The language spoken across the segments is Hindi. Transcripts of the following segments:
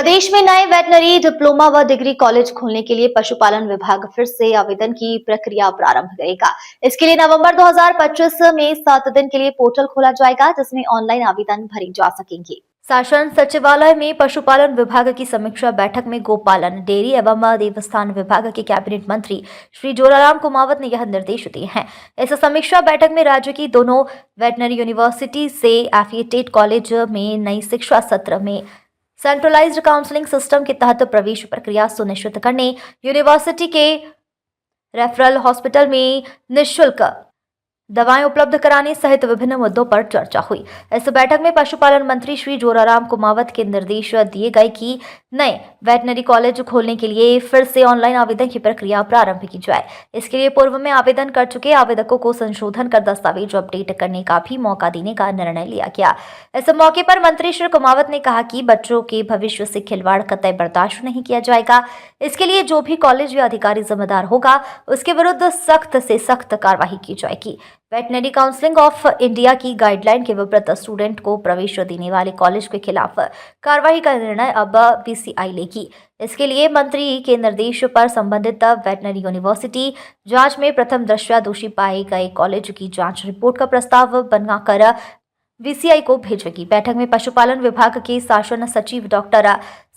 प्रदेश में नए वेटनरी डिप्लोमा व डिग्री कॉलेज खोलने के लिए पशुपालन विभाग फिर से आवेदन की प्रक्रिया प्रारंभ करेगा। इसके लिए नवंबर 2025 में 7 दिन के लिए पोर्टल खोला जाएगा, जिसमें ऑनलाइन आवेदन भरे जा सकेंगे। शासन सचिवालय में पशुपालन विभाग की समीक्षा बैठक में गोपालन, डेयरी एवं देवस्थान विभाग के कैबिनेट मंत्री श्री जोराराम कुमावत ने यह निर्देश दिए हैं। इस समीक्षा बैठक में राज्य की दोनों वेटनरी यूनिवर्सिटी से एफिलिएटेड कॉलेज में नई शिक्षा सत्र में सेंट्रलाइज्ड काउंसलिंग सिस्टम के तहत प्रवेश प्रक्रिया सुनिश्चित करने, यूनिवर्सिटी के रेफरल हॉस्पिटल में निःशुल्क दवाएं उपलब्ध कराने सहित विभिन्न मुद्दों पर चर्चा हुई। इस बैठक में पशुपालन मंत्री श्री जोराराम कुमावत के निर्देश दिए गए कि नए वेटनरी कॉलेज खोलने के लिए फिर से ऑनलाइन आवेदन की प्रक्रिया प्रारंभ की जाए। इसके लिए पूर्व में आवेदन कर चुके आवेदकों को संशोधन कर दस्तावेज अपडेट करने का भी मौका देने का निर्णय लिया गया। इस मौके पर मंत्री श्री कुमावत ने कहा कि बच्चों के भविष्य से खिलवाड़ कतई बर्दाश्त नहीं किया जाएगा। इसके लिए जो भी कॉलेज या अधिकारी जिम्मेदार होगा, उसके विरुद्ध सख्त से सख्त कार्रवाई की जाएगी। वेटनरी काउंसिलिंग ऑफ इंडिया की गाइडलाइन के विपरीत स्टूडेंट को प्रवेश देने वाले कॉलेज के खिलाफ कार्रवाई का निर्णय अब बीसीआई लेगी। इसके लिए मंत्री के निर्देश पर संबंधित वेटनरी यूनिवर्सिटी जांच में प्रथम दृष्टया दोषी पाए गए कॉलेज की जांच रिपोर्ट का प्रस्ताव बनाकर बीसीआई को भेजेगी। बैठक में पशुपालन विभाग के शासन सचिव डॉक्टर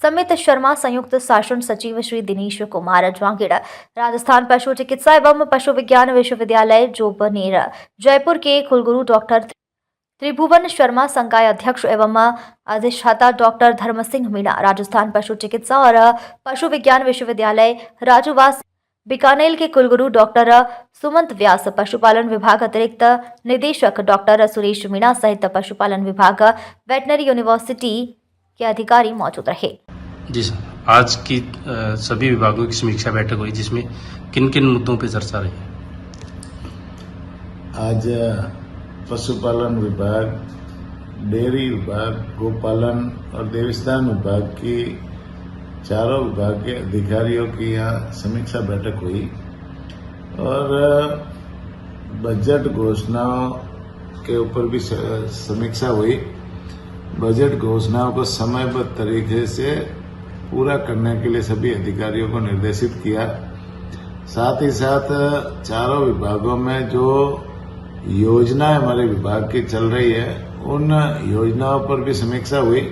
समित शर्मा, संयुक्त शासन सचिव श्री दिनेश कुमार जांगिड़, राजस्थान पशु चिकित्सा एवं पशु विज्ञान विश्वविद्यालय जोबनेर, जयपुर के कुलगुरु डॉक्टर त्रिभुवन शर्मा, संकाय अध्यक्ष एवं अधिष्ठाता डॉक्टर धर्म सिंह मीणा, राजस्थान पशु चिकित्सा और पशु विज्ञान विश्वविद्यालय राजूवास बीकानेर के कुलगुरु डॉक्टर सुमंत व्यास, पशुपालन विभाग अतिरिक्त निदेशक डॉक्टर सुरेश मीणा सहित पशुपालन विभाग वेटनरी यूनिवर्सिटी के अधिकारी मौजूद रहे। जी सर, आज की सभी विभागों की समीक्षा बैठक हुई, जिसमें किन किन मुद्दों पर चर्चा रही? आज पशुपालन विभाग, डेयरी विभाग, गोपालन और देवस्थान विभाग की चारों विभाग के अधिकारियों की यहाँ समीक्षा बैठक हुई और बजट घोषणाओं के ऊपर भी समीक्षा हुई। बजट घोषणाओं को समयबद्ध तरीके से पूरा करने के लिए सभी अधिकारियों को निर्देशित किया। साथ ही साथ चारों विभागों में जो योजनाएं हमारे विभाग की चल रही है, उन योजनाओं पर भी समीक्षा हुई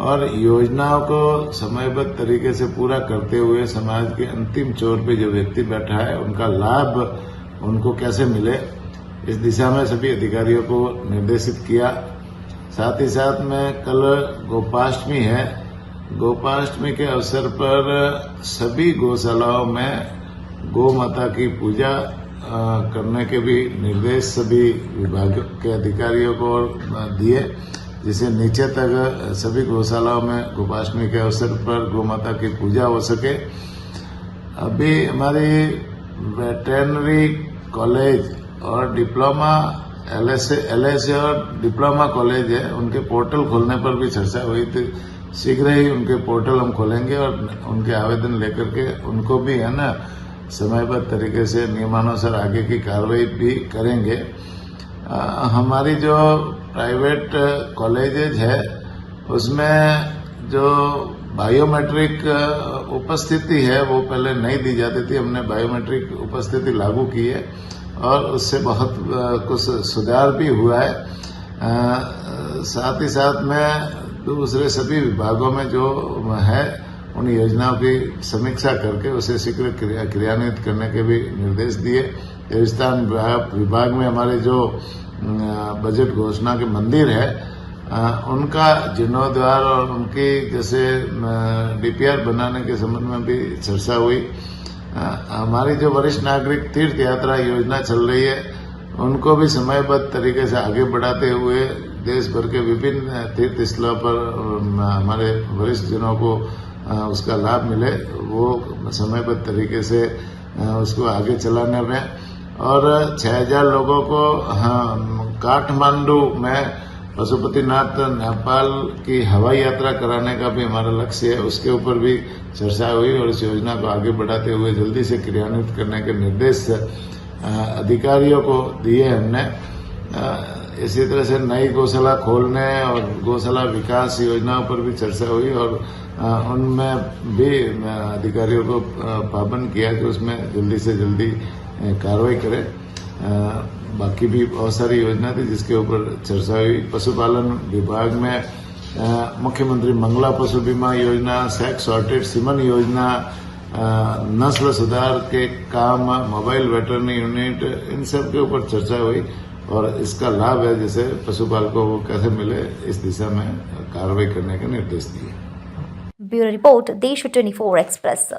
और योजनाओं को समयबद्ध तरीके से पूरा करते हुए समाज के अंतिम छोर पे जो व्यक्ति बैठा है, उनका लाभ उनको कैसे मिले, इस दिशा में सभी अधिकारियों को निर्देशित किया। साथ ही साथ में कल गोपाष्टमी है, गोपाष्टमी के अवसर पर सभी गौशालाओं में गौ माता की पूजा करने के भी निर्देश सभी विभाग के अधिकारियों को दिए, जिससे नीचे तक सभी गौशालाओं में गोपाष्टमी के अवसर पर गौ माता की पूजा हो सके। अभी हमारी वेटरनरी कॉलेज और डिप्लोमा एलएसए और डिप्लोमा कॉलेज है, उनके पोर्टल खोलने पर भी चर्चा हुई थी। शीघ्र ही उनके पोर्टल हम खोलेंगे और उनके आवेदन लेकर के उनको भी है ना समयबद्ध तरीके से नियमानुसार आगे की कार्रवाई भी करेंगे। हमारी जो प्राइवेट कॉलेजेज है, उसमें जो बायोमेट्रिक उपस्थिति है वो पहले नहीं दी जाती थी। हमने बायोमेट्रिक उपस्थिति लागू की है और उससे बहुत कुछ सुधार भी हुआ है। साथ ही साथ में दूसरे सभी विभागों में जो है, उन योजनाओं की समीक्षा करके उसे शीघ्र क्रियान्वित करने के भी निर्देश दिए। देवस्थान विभाग में हमारे जो बजट घोषणा के मंदिर है, उनका जीर्णोद्धार और उनकी जैसे डीपीआर बनाने के संबंध में भी चर्चा हुई। हमारी जो वरिष्ठ नागरिक तीर्थ यात्रा योजना चल रही है, उनको भी समयबद्ध तरीके से आगे बढ़ाते हुए देश भर के विभिन्न तीर्थ स्थलों पर हमारे वरिष्ठ जनों को उसका लाभ मिले, वो समयबद्ध तरीके से उसको आगे चलाने में। और 6000 लोगों को काठमांडू में पशुपतिनाथ नेपाल की हवाई यात्रा कराने का भी हमारा लक्ष्य है, उसके ऊपर भी चर्चा हुई और इस योजना को आगे बढ़ाते हुए जल्दी से क्रियान्वित करने के निर्देश अधिकारियों को दिए हमने। इसी तरह से नई गौशाला खोलने और गौशाला विकास योजनाओं पर भी चर्चा हुई और उनमें भी अधिकारियों को पाबंद किया कि उसमें जल्दी से जल्दी कार्रवाई करें। बाकी भी बहुत सारी योजना थी जिसके ऊपर चर्चा हुई। पशुपालन विभाग में मुख्यमंत्री मंगला पशु बीमा योजना, सेक्स सॉर्टेड सीमन योजना, नस्ल सुधार के काम, मोबाइल वेटरनरी यूनिट, इन सब के ऊपर चर्चा हुई और इसका लाभ है जैसे पशुपालकों को कैसे मिले, इस दिशा में कार्रवाई करने के निर्देश दिए। ब्यूरो रिपोर्ट, देश 24 एक्सप्रेस।